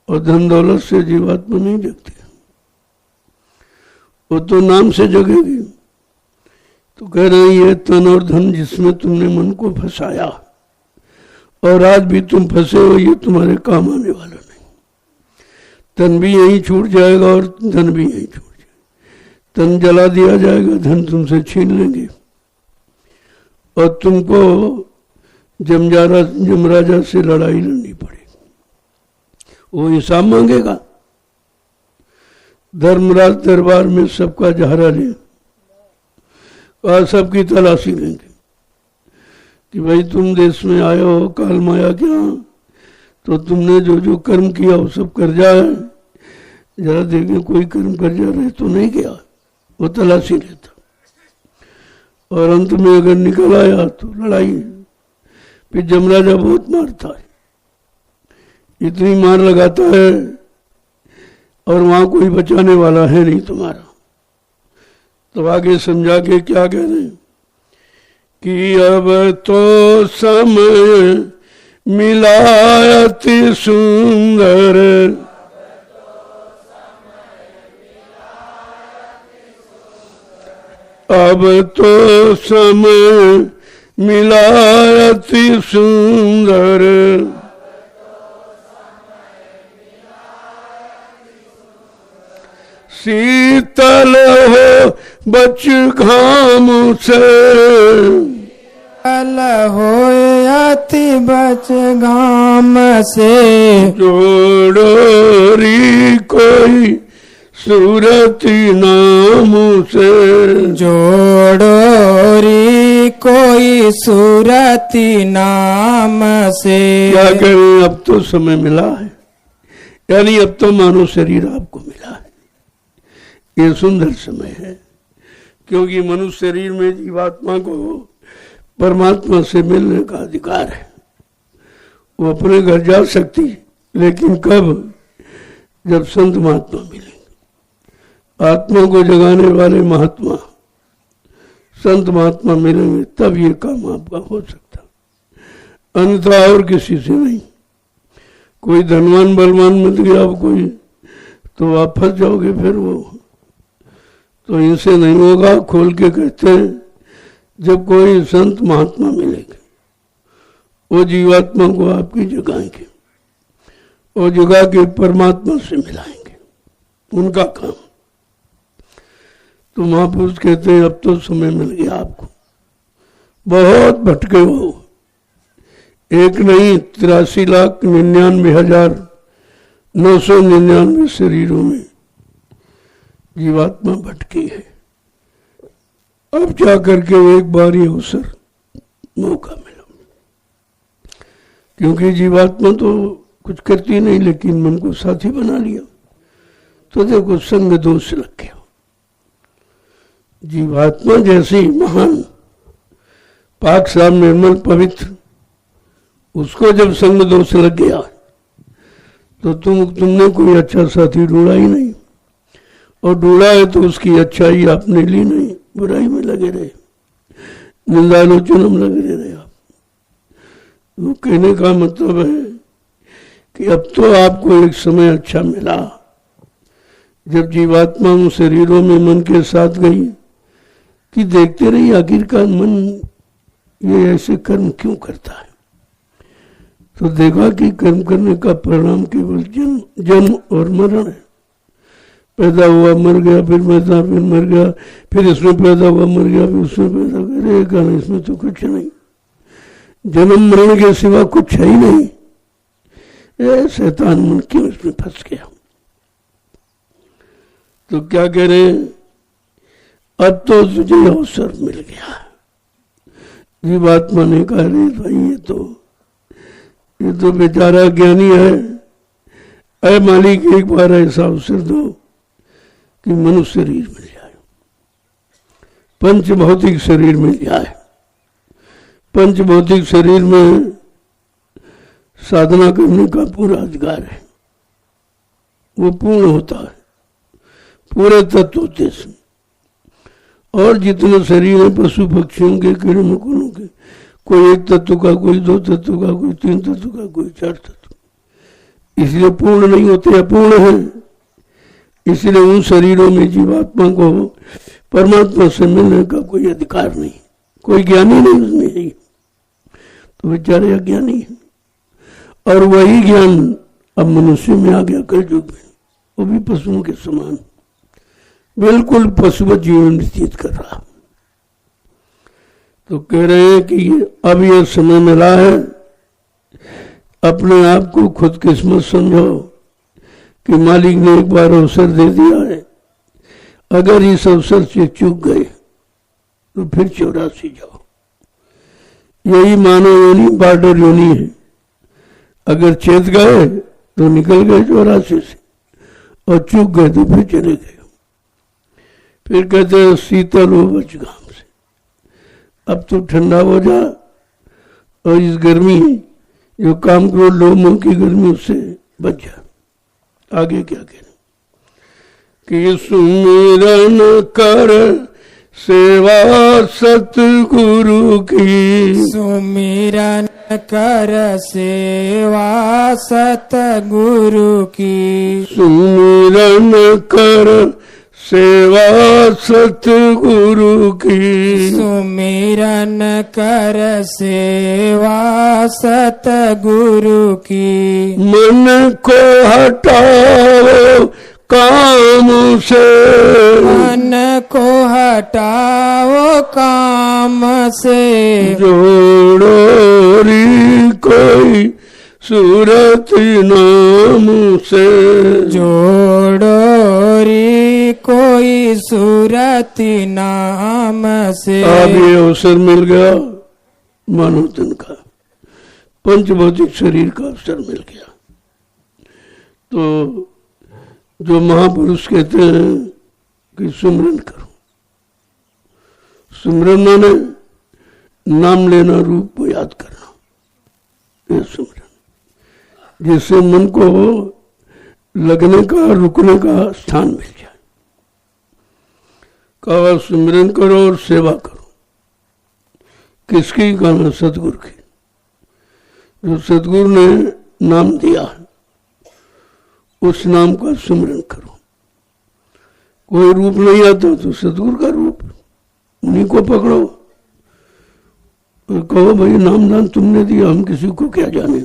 और धन दौलत से जीवात्मा नहीं जगती, वो तो नाम से जगेगी। तो कह रहे हैं ये तन और धन जिसमें तुमने मन को फंसाया और आज भी तुम फंसे हो, ये तुम्हारे काम आने वाला नहीं। तन भी यहीं छूट जाएगा और धन भी यहीं छूट जाएगा। तन जला दिया जाएगा, धन तुमसे छीन लेंगे और तुमको जमराजा से लड़ाई लड़नी पड़ेगी। वो हिसाब मांगेगा। धर्मराज दरबार में सबका सहारा ले और सबकी तलाशी लेंगे कि भाई तुम देश में आए हो काल माया के यहाँ, तो तुमने जो जो कर्म किया वो सब कर जाए, जरा देखें कोई कर्म कर जा रहे तो नहीं किया, वो तलाशी लेता। और अंत में अगर निकल आया तो लड़ाई। फिर जमराजा बहुत मारता है, इतनी मार लगाता है और वहां कोई बचाने वाला है नहीं तुम्हारा। तो आगे समझा के क्या कह रहे हैं कि अब तो समय मिला अति सुंदर, अब तो समय मिला अति सुंदर, शीतल हो बच घाम से, शीतल हो अति बच घाम से, जोड़ोरी कोई सूरती नाम से, जोड़ोरी कोई सूरती नाम से। क्या करें, अब तो समय मिला है, यानी अब तो मानव शरीर आपको मिला है। ये सुंदर समय है, क्योंकि मनुष्य शरीर में जीवात्मा को परमात्मा से मिलने का अधिकार है। वो अपने घर जा सकती, लेकिन कब? जब संत महात्मा मिलेंगे। आत्मा को जगाने वाले महात्मा, संत महात्मा मिलेंगे, तब ये काम आपका हो सकता, अन्यथा और किसी से नहीं। कोई धनवान बलवान मिल गया अब कोई, तो आप फंस जाओगे। फिर वो तो इनसे नहीं होगा। खोल के कहते हैं जब कोई संत महात्मा मिलेंगे, वो जीवात्मा को आपकी जगाएंगे और जगा के परमात्मा से मिलाएंगे, उनका काम। तो महापुरुष कहते हैं अब तो समय मिल गया आपको, बहुत भटके हो। 1 नहीं 83,99,999 शरीरों में जीवात्मा भटकी है। अब क्या करके एक बार ये अवसर मौका मिला, क्योंकि जीवात्मा तो कुछ करती नहीं, लेकिन मन को साथी बना लिया तो देखो संग दोष लग गया। जीवात्मा जैसी महान पाक साफ निर्मल पवित्र, उसको जब संग दोष लग गया तो तुमने कोई अच्छा साथी ढूंढा ही नहीं, और ढूंढा है तो उसकी अच्छाई आपने ली नहीं, बुराई में लगे रहे, निंदालोचन में लगे रहे आप। वो कहने का मतलब है कि अब तो आपको एक समय अच्छा मिला, जब जीवात्मा उन शरीरों में मन के साथ गई कि देखते रही आखिरकार मन ये ऐसे कर्म क्यों करता है। तो देखा कि कर्म करने का परिणाम केवल जन्म और मरण है। पैदा हुआ मर गया, फिर पैदा फिर मर गया, फिर इसमें पैदा हुआ मर गया, फिर उसमें पैदा करेगा, इसमें तो कुछ नहीं, जन्म मरण के सिवा कुछ है ही नहीं। शैतान मन क्यों इसमें फंस गया। तो क्या कह रहे हैं, अब तो तुझे अवसर मिल गया। जीवात्मा ने कहा रे भाई ये तो बेचारा ज्ञानी है, अरे मालिक एक बार ऐसा अवसर दो कि मनुष्य शरीर मिल जाए, पंच भौतिक शरीर मिल जाए। पंच भौतिक शरीर में साधना करने का पूरा अधिकार है, वो पूर्ण होता है पूरे तत्व होते से। और जितने शरीर है पशु पक्षियों के कीड़े मकोड़ों के, कोई 1 तत्व का, कोई 2 तत्व का, कोई 3 तत्व का, कोई 4 तत्व, इसलिए पूर्ण नहीं होते, अपूर्ण है। इसलिए उन शरीरों में जीवात्मा को परमात्मा से मिलने का कोई अधिकार नहीं, कोई ज्ञानी नहीं उसमें है, तो बेचारे अज्ञानी है। और वही ज्ञान अब मनुष्य में आ गया कलयुग में, वो भी पशुओं के समान बिल्कुल पशुवत जीवन व्यतीत कर रहा। तो कह रहे हैं कि अब यह समय मिला है, अपने आप को खुद किस्मत समझो कि मालिक ने एक बार अवसर दे दिया है। अगर इस अवसर से चूक गए तो फिर 84 जाओ। यही मानव योनि बॉर्डर योनि है। अगर चेत गए तो निकल गए 84 से, और चूक गए तो फिर चले गए। फिर कहते हैं शीतल हो बच घाम से, अब तो ठंडा हो जा, और इस गर्मी जो काम क्रोध लोभ मोह की गर्मी उससे बच जा। आगे क्या कह कि सुमिरन कर सेवा सतगुरु की, सुमिरन कर सेवा सतगुरु की, सुमिरन कर सेवा सतगुरु की, सुमिरन कर सेवा सतगुरु की, मन को हटाओ काम से, मन को हटाओ काम से, जोड़ो री कोई सूरत नाम से, जोड़ो री कोई सूरती नाम से। अब ये अवसर मिल गया मानव तन का, पंचभौतिक शरीर का अवसर मिल गया। तो जो महापुरुष कहते हैं कि सुमरन करो, सुमरन माने नाम लेना, रूप को याद करना, ये सुमरन, जिससे मन को लगने का रुकने का स्थान मिल जाए। कहा सुमरन करो और सेवा करो। किसकी? कहना सतगुरु की। जो सतगुरु ने नाम दिया है उस नाम का सुमरन करो। कोई रूप नहीं आता तो सतगुरु का रूप, उन्हीं को पकड़ो। कहो भाई नाम दान तुमने दिया, हम किसी को क्या जाने,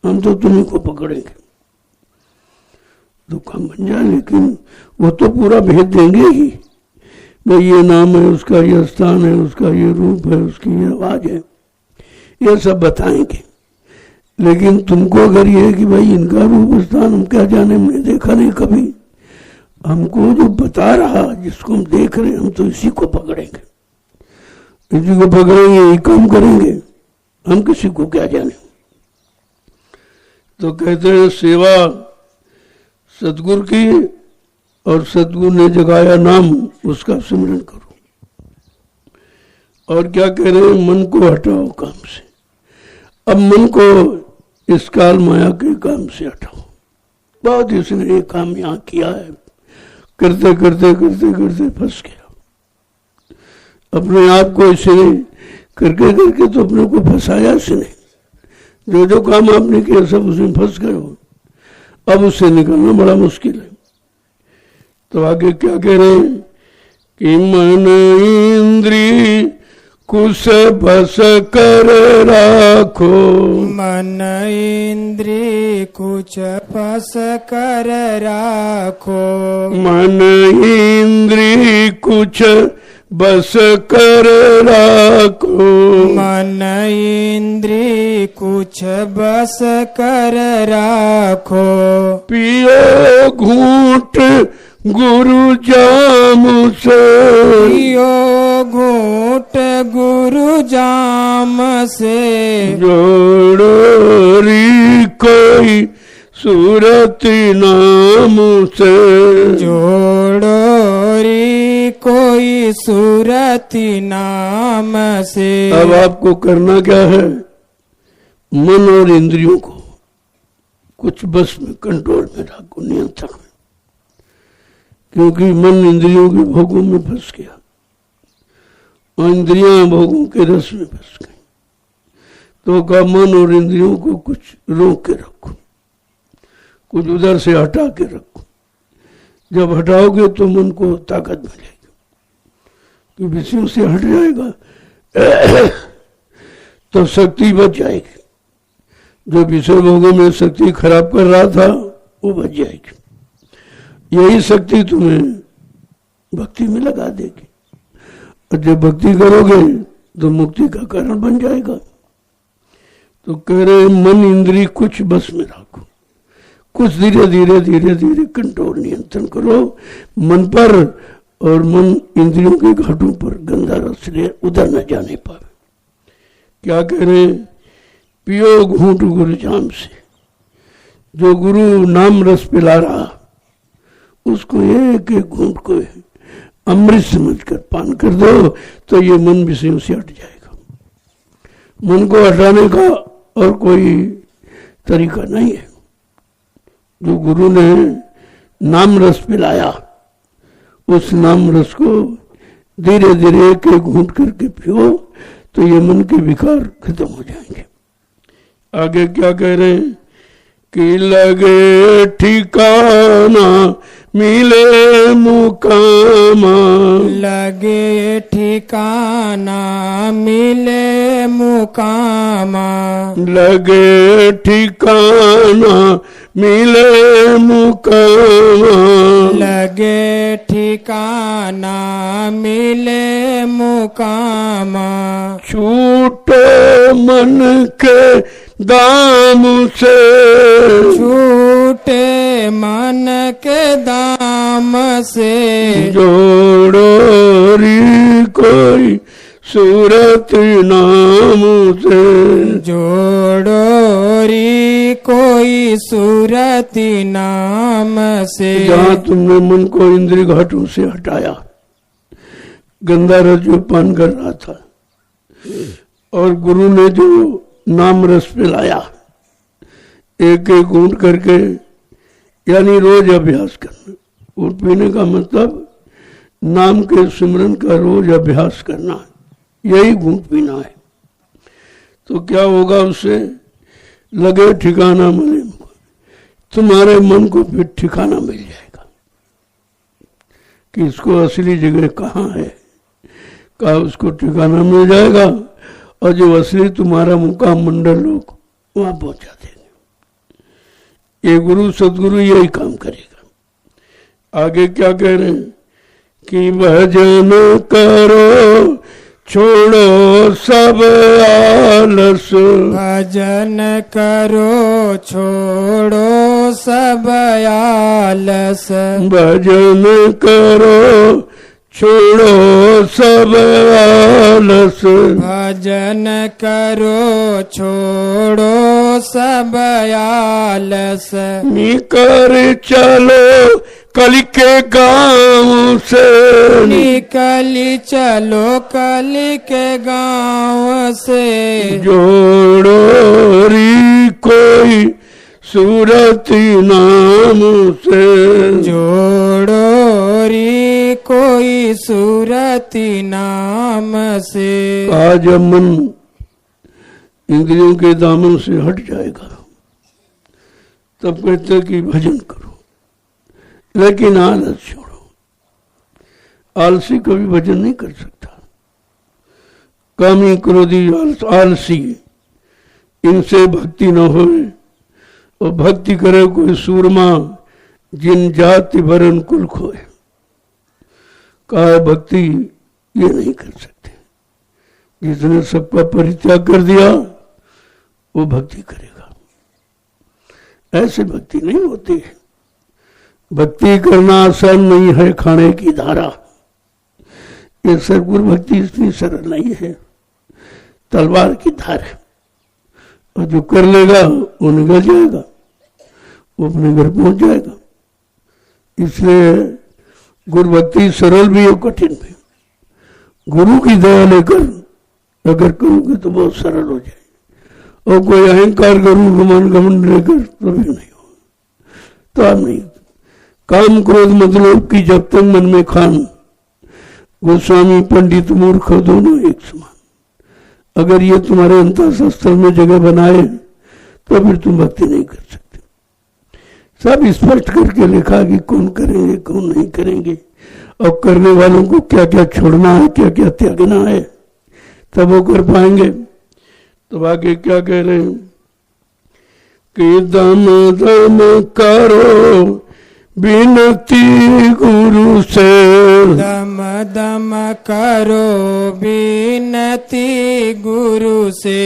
हम तो तुम्हीं को पकड़ेंगे, तो काम बन जाए। लेकिन वो तो पूरा भेद देंगे ही, भाई ये नाम है, उसका ये स्थान है, उसका ये रूप है, उसकी ये आवाज है, ये सब बताएंगे। लेकिन तुमको अगर ये है कि भाई इनका रूप स्थान हम क्या जाने, हमने देखा नहीं कभी, हमको जो बता रहा, जिसको हम देख रहे हैं, हम तो इसी को पकड़ेंगे, इसी को पकड़ेंगे, यही काम करेंगे, हम किसी को क्या जाने। तो कहते हैं सेवा सतगुरु की, और सतगुरु ने जगाया नाम, उसका सिमरन करो। और क्या कह रहे हैं? मन को हटाओ काम से। अब मन को इस काल माया के काम से हटाओ। बहुत इसने ये काम यहाँ किया है, करते करते करते करते फंस गया अपने आप को। इसने करके करके तो अपने को फंसाया इसने। जो जो काम आपने किया सब उसमें फंस गए हो, अब उससे निकलना बड़ा मुश्किल है। तो आगे क्या कह रहे हैं कि मन इंद्री कुछ बस कर राखो, मन इंद्री कुछ बस कर राखो, मन इंद्री कुछ बस कर राखो, मन इंद्री कुछ बस कर राखो, पियो घूंट गुरु जाम से, पियो घूंट गुरु जाम से, जोड़ो री कोई सूरत नाम से, जोड़ो री कोई सूरती नाम से। अब आपको करना क्या है? मन और इंद्रियों को कुछ बस में, कंट्रोल में रखो, नियंत्रण में। क्योंकि मन इंद्रियों के भोगों में फंस गया और इंद्रियां भोगों के रस में फंस गई। तो का मन और इंद्रियों को कुछ रोक के रखो। कुछ उधर से हटा के रखो। जब हटाओगे तो मन को ताकत मिलेगी, कि विषयों से हट जाएगा तो शक्ति बच जाएगी। जो विषय भोगों में शक्ति खराब कर रहा था वो बच जाएगी। यही शक्ति तुम्हें भक्ति में लगा देगी, और जब भक्ति करोगे तो मुक्ति का कारण बन जाएगा। तो कह रहे मन इंद्री कुछ बस में रखो, कुछ धीरे धीरे धीरे धीरे कंट्रोल नियंत्रण करो मन पर, और मन इंद्रियों के घाटों पर गंदा रस ले उधर न जाने पाए। क्या कह रहे, पियो घूंट गुरु जाम से। जो गुरु नाम रस पिला रहा उसको एक एक घूंट को अमृत समझकर पान कर दो, तो ये मन विषयों से हट जाएगा। मन को हटाने का और कोई तरीका नहीं है। जो गुरु ने नाम रस पिलाया उस नाम रस को धीरे धीरे एक एक घूंट करके पियो, तो ये मन के विकार खत्म हो जाएंगे। आगे क्या कह रहे हैं कि लगे ठिकाना मिले मुकामा, लगे ठिकाना मिले मुकामा, लगे ठिकाना मिले मुकामा, लगे ठिकाना मिले मुकामा, छूटे मन के दाम से, छूटे मन के दाम से, जोड़ो री कोई सूरत नाम से, जोड़ो री कोई सूरती नाम से। जहाँ तुमने मन को इंद्रिय घाटों से हटाया, गंदा रस जो पान कर रहा था, और गुरु ने जो नाम रस पिलाया एक एक घूंट करके, यानी रोज अभ्यास करना। घूंट पीने का मतलब नाम के सिमरन का रोज अभ्यास करना, यही घूंट पीना है। तो क्या होगा उससे, लगे ठिकाना मिले, तुम्हारे मन को फिर ठिकाना मिल जाएगा कि इसको असली जगह कहाँ है, कहा उसको ठिकाना मिल जाएगा, और जो असली तुम्हारा मुकाम मंडल लोग वहां पहुंचा देंगे। ये गुरु सदगुरु यही काम करेगा। आगे क्या कह रहे हैं कि भजन करो छोड़ो सब आलस, भजन करो छोड़ो सब आलस, भजन करो छोड़ो सब आलस, भजन करो छोड़ो सब आलस, निकर चलो कल के गाँव से, निकली चलो कल के गाँव से, जोड़ो री कोई सूरती नाम से, जोड़ो री कोई सूरती नाम से। आज मन इंद्रियों के दामन से हट जाएगा तब कहते कि भजन करो, लेकिन आलस छोड़ो। आलसी कभी भजन नहीं कर सकता। कामी क्रोधी आलसी, इनसे भक्ति न होए, और भक्ति करे कोई सूरमा जिन जाति वरण कुल खोए। कहा भक्ति ये नहीं कर सकते, जिसने सबका परित्याग कर दिया वो भक्ति करेगा। ऐसे भक्ति नहीं होती है। भक्ति करना आसान नहीं है, खाने की धारा। ये सदगुरु भक्ति इतनी सरल नहीं है, तलवार की धार है, और जो कर लेगा वो निकल जाएगा, वो अपने घर पहुंच जाएगा। इसलिए गुरु भक्ति सरल भी और कठिन भी। गुरु की दया लेकर अगर करोगे तो बहुत सरल हो जाए, और कोई अहंकार गुरु गुमान घमंड लेकर तो भी नहीं हो, तो आप नहीं। काम क्रोध मतलब की जब तक मन में खान, गोस्वामी पंडित मूर्ख दोनों एक समान। अगर ये तुम्हारे अंतःस्थल में जगह बनाए तो फिर तुम भक्ति नहीं कर सकते। सब स्पष्ट करके लिखा कि कौन करेंगे कौन नहीं करेंगे, और करने वालों को क्या क्या छोड़ना है क्या क्या त्यागना है, तब वो कर पाएंगे। तो आगे क्या कह रहे हैं कि दम दम करो विनती गुरु से, दम दम करो विनती गुरु से,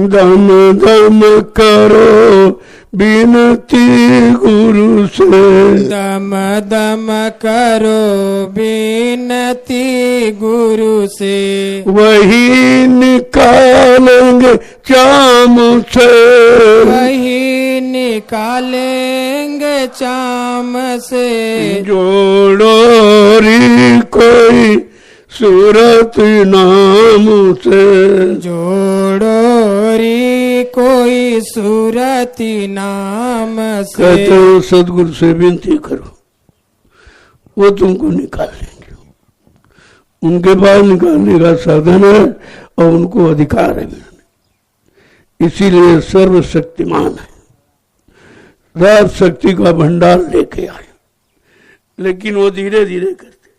दम दम करो विनती गुरु से, दम दम करो विनती गुरु से, वही निकालेंगे चाम से, वही निकालेंगे चाम से, जोड़ो री कोई सूरत नाम से, जोड़ो री कोई सूरती नाम से। कहते हो सदगुरु से विनती करो, वो तुमको निकाल लेंगे। उनके पास निकालने का साधन है और उनको अधिकार है, इसीलिए सर्वशक्तिमान है, राज शक्ति का भंडार लेके आए। लेकिन वो धीरे धीरे करते,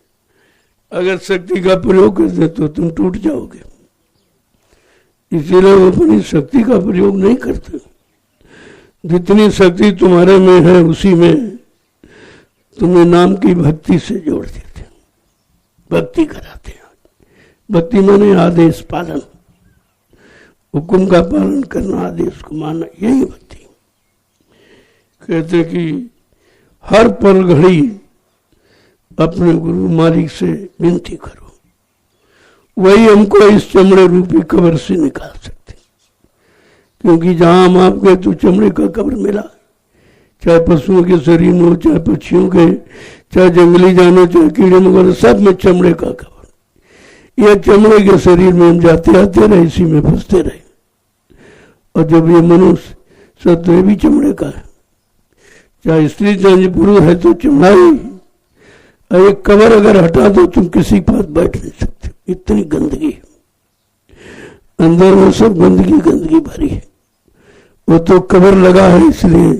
अगर शक्ति का प्रयोग करते तो तुम टूट जाओगे, इसीलिए वो अपनी शक्ति का प्रयोग नहीं करते। जितनी शक्ति तुम्हारे में है उसी में तुम्हें नाम की भक्ति से जोड़ देते, भक्ति कराते हैं। भक्ति माने आदेश पालन, हुक्म का पालन करना, आदेश को मानना, यही भक्ति। कहते कि हर पल घड़ी अपने गुरु मालिक से विनती करो, वही हमको इस चमड़े रूपी कब्र से निकाल सकते। क्योंकि जहां हम आप गए तो चमड़े का कब्र मिला, चाहे पशुओं के शरीर में हो, चाहे पक्षियों के, चाहे जंगली जानवर, चाहे कीड़े मकोड़े, सब में चमड़े का कब्र। यह चमड़े के शरीर में हम जाते आते रहे, इसी में फंसते रहे। और जब ये मनुष्य सब तो ये भी चमड़े का है, चाहे स्त्री चाहे पुरुष है तो चमड़ा ही। एक कवर अगर हटा दो तुम किसी पास बैठ नहीं सकते, इतनी गंदगी है अंदर में, सब गंदगी गंदगी भरी है। वो तो कवर लगा है इसलिए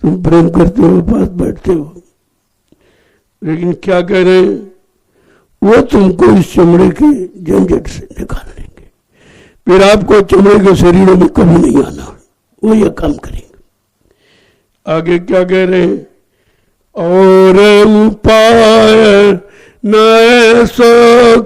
तुम प्रेम करते हो, पास बैठते हो। लेकिन क्या कह रहे हैं, वो तुमको इस चमड़े के झंझट से निकाल लेंगे, फिर आपको चमड़े के शरीरों में कभी नहीं आना, वो ये काम करेंगे। आगे क्या कह रहे हैं, और उपाय न ऐसा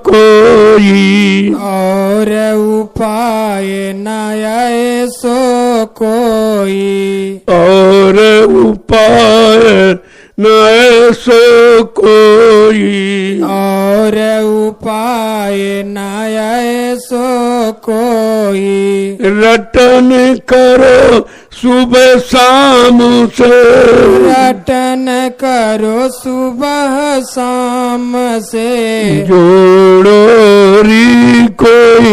कोई, और उपाय न ऐसो कोई, और उपाय न ऐसो कोई, और उपाय न ऐसो कोई, रटन करो सुबह शाम से, रटन करो सुबह शाम से, जोड़ो री कोई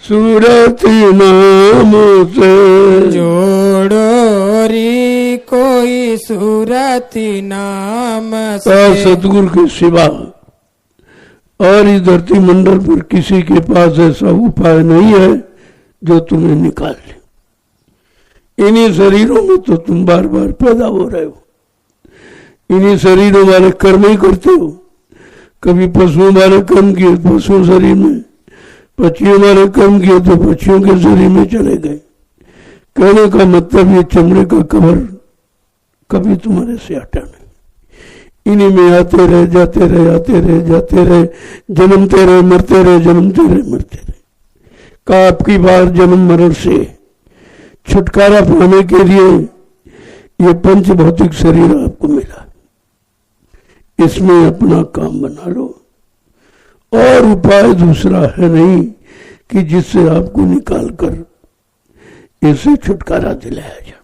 सूरत नाम से, जोड़ो री कोई सूरती नाम और से। सतगुरु के सिवा और इस धरती मंडल पर किसी के पास ऐसा उपाय नहीं है जो तुम्हें निकाल ले। इन्हीं शरीरों में तो तुम बार बार पैदा हो रहे हो, इन्हीं शरीरों वाले कर्म ही करते हो। कभी पशुओं वाले कर्म किए तो पशु शरीर में, पक्षियों वाले कर्म किए तो पक्षियों के शरीर में चले गए। कहने का मतलब ये चमड़े का कवर कभी तुम्हारे से हटा नहीं, इन्हीं में आते रहे जाते रहे, आते रहे जाते रहे, जन्मते रहे मरते रहे, जन्मते रहे मरते रहे। का आपकी बार जन्म मरण से छुटकारा पाने के लिए ये पंच भौतिक शरीर आपको मिला, इसमें अपना काम बना लो। और उपाय दूसरा है नहीं कि जिससे आपको निकाल कर इससे छुटकारा दिलाया जाए।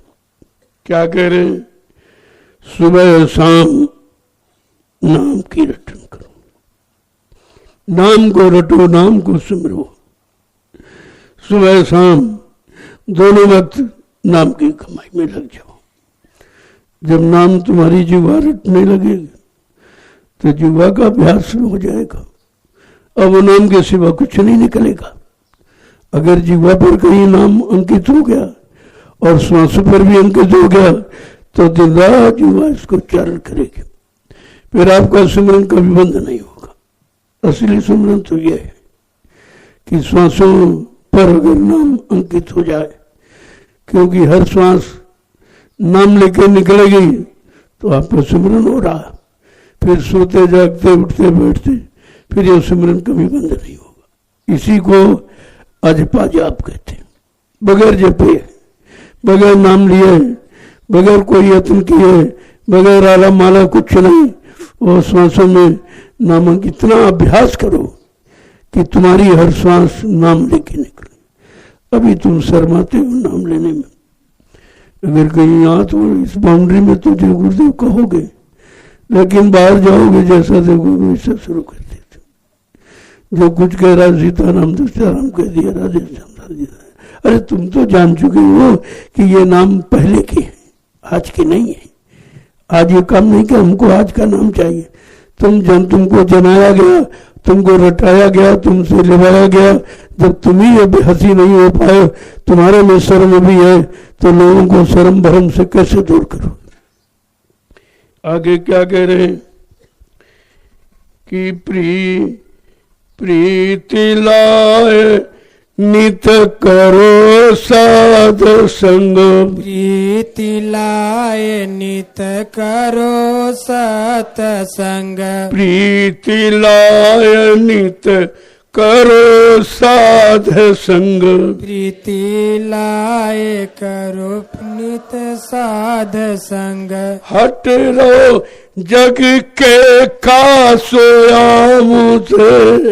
क्या कह रहे हैं, सुबह शाम नाम की रटन करो, नाम को रटो, नाम को सिमरो। सुबह शाम दोनों वक्त नाम की कमाई में लग जाओ। जब नाम तुम्हारी जीवा रटने लगेगी तो जीवा का अभ्यास हो जाएगा, अब वो नाम के सिवा कुछ नहीं निकलेगा। अगर जीवा पर कहीं नाम अंकित हो गया और श्वास पर भी अंकित हो गया तो दिन रात युवा इसको उच्चारण करेगी, फिर आपका सिमरन कभी बंद नहीं होगा। असली सिमरन तो यह है कि श्वासों पर अगर नाम अंकित हो जाए, क्योंकि हर श्वास नाम लेकर निकलेगी तो आपका सिमरन हो रहा, फिर सोते जागते उठते बैठते फिर यह सिमरन कभी बंद नहीं होगा। इसी को अजपा जाप कहते हैं। बगैर जपे, बगैर नाम लिए, बगैर कोई यत्न किए, बगैर आला माला कुछ नहीं, और श्वासों में नामक इतना अभ्यास करो कि तुम्हारी हर श्वास नाम लेके निकले। अभी तुम शर्माते हो नाम लेने में, अगर कहीं यहाँ तो इस बाउंड्री में तो जो गुरुदेव कहोगे, लेकिन बाहर जाओगे जैसा देखोगे वैसा शुरू कर देते। जो कुछ कह रहा सीताराम तो सीताराम कह दिया, राधे श्याम जी। अरे तुम तो जान चुके हो कि ये नाम पहले के है, आज के नहीं है। आज ये काम नहीं कि हमको आज का नाम चाहिए। तुमको जनाया गया, तुमको रटाया गया, तुमसे लिवाया गया। जब तुम ही अब हंसी नहीं हो पाए, तुम्हारे में शर्म भी है, तो लोगों को शर्म भरम से कैसे दूर करो। आगे क्या कह रहे हैं कि प्रीति लाए नित करो साध संग। प्रीति लाए नित करो सतसंग। प्रीति लाए नित करो साध संग। प्रीति लाए करो नित साध संग। हट रहो जग के कासोयाम से।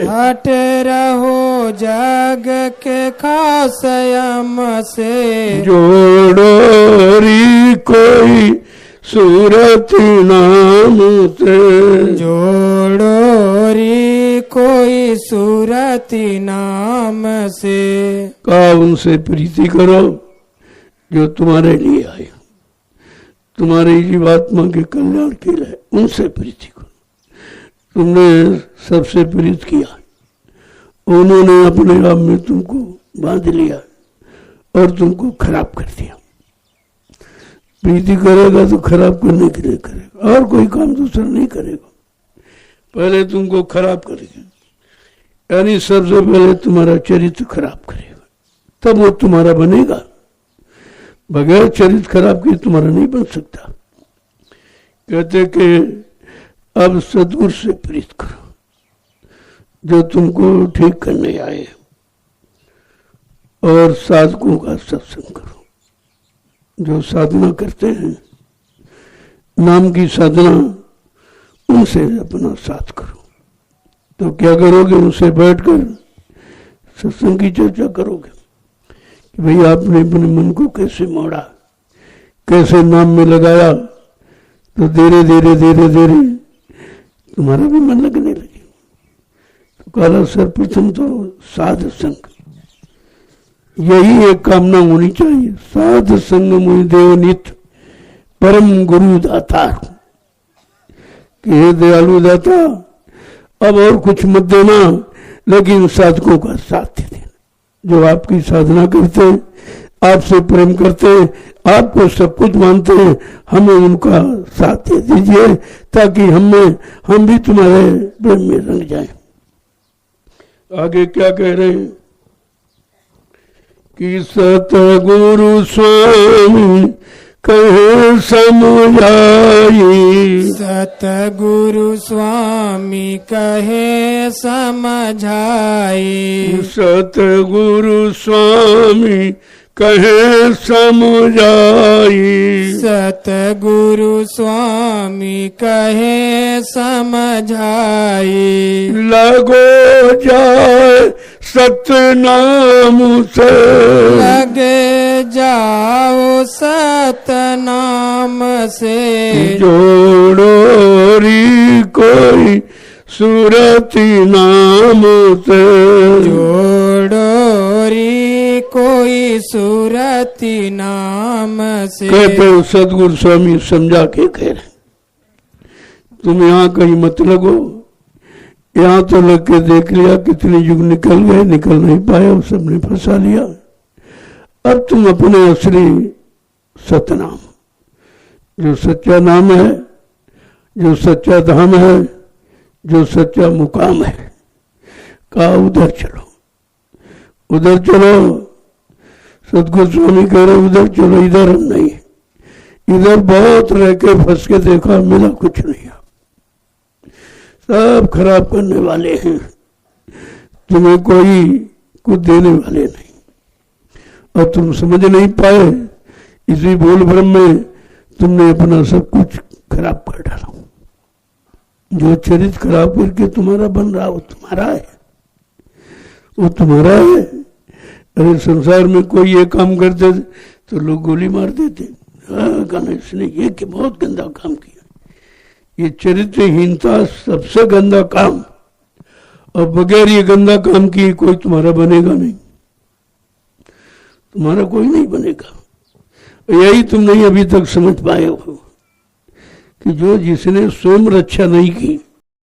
हट रहो जग के खासयम से। जोड़ो री कोई सूरत नाम से। जोड़ो री कोई सूरती नाम से। का उनसे प्रीति करो जो तुम्हारे लिए आए, तुम्हारी जीवात्मा के कल्याण के लिए, उनसे प्रीति करो। तुमने सबसे प्रीत किया, उन्होंने अपने आप में तुमको बांध लिया और तुमको खराब कर दिया। प्रीति करेगा तो खराब करने के लिए करेगा, और कोई काम दूसरा नहीं करेगा। पहले तुमको खराब करेगा, यानी सबसे पहले तुम्हारा चरित्र खराब करेगा, तब वो तुम्हारा बनेगा। बगैर चरित्र खराब किए तुम्हारा नहीं बन सकता। कहते कि अब सद्गुरु से प्रीत करो जो तुमको ठीक करने आए, और साधकों का सत्संग करो जो साधना करते हैं, नाम की साधना, उनसे अपना साथ करो। तो क्या करोगे? उनसे बैठकर सत्संग की चर्चा करोगे कि भाई आपने अपने मन को कैसे मोड़ा, कैसे नाम में लगाया, तो धीरे धीरे धीरे धीरे तुम्हारा भी मन लगने लगे। तो काला सर्वप्रथम तो साध संग, यही एक कामना होनी चाहिए। साध संग मुनि देव नित परम गुरु दातार, कि हे दयालु दाता, अब और कुछ मत देना, लेकिन साधकों का साथ देना। जो आपकी साधना करते, आपसे प्रेम करते, आपको सब कुछ मानते हैं, हमें उनका साथ दे दीजिए, ताकि हम भी तुम्हारे प्रेम में रंग जाएं। आगे क्या कह रहे हैं कि सतगुरु स्वामी कहे समझाई। सतगुरु स्वामी कहे समझाई। सतगुरु स्वामी कहे समझाई। सतगुरु स्वामी कहे समझाई। लगो जाए सतनाम से। लगे जाओ सतनाम से। जोड़ो री कोई सूरती नाम से। जोड़ो री कोई सूरती नाम से। कहते हो सदगुरु स्वामी समझा के कह रहे, तुम यहाँ कहीं मत लगो, यहाँ तो लग के देख लिया, कितने युग निकल गए, निकल नहीं पाए, उस सबने फंसा लिया। अब तुम अपने असली सतनाम जो सच्चा नाम है, जो सच्चा धाम है, जो सच्चा मुकाम है, कहा उधर चलो, उधर चलो। सतगुरु स्वामी कह रहे उधर चलो, इधर हम नहीं। इधर बहुत रह के फंस के देखा, मिला कुछ नहीं। सब खराब करने वाले हैं, तुम्हें कोई कुछ देने वाले नहीं। और तुम समझ नहीं पाए, इसी बोल भ्रम में तुमने अपना सब कुछ खराब कर डाला। जो चरित्र खराब करके तुम्हारा बन रहा वो तुम्हारा है, वो तुम्हारा है। अरे संसार में कोई ये काम करते तो लोग गोली मार देते, कहना इसने ये कि बहुत गंदा काम किया। ये चरित्रहीनता सबसे गंदा काम, और बगैर ये गंदा काम किए कोई तुम्हारा बनेगा नहीं, तुम्हारा कोई नहीं बनेगा। यही तुम नहीं अभी तक समझ पाए हो कि जो जिसने स्वयं रक्षा नहीं की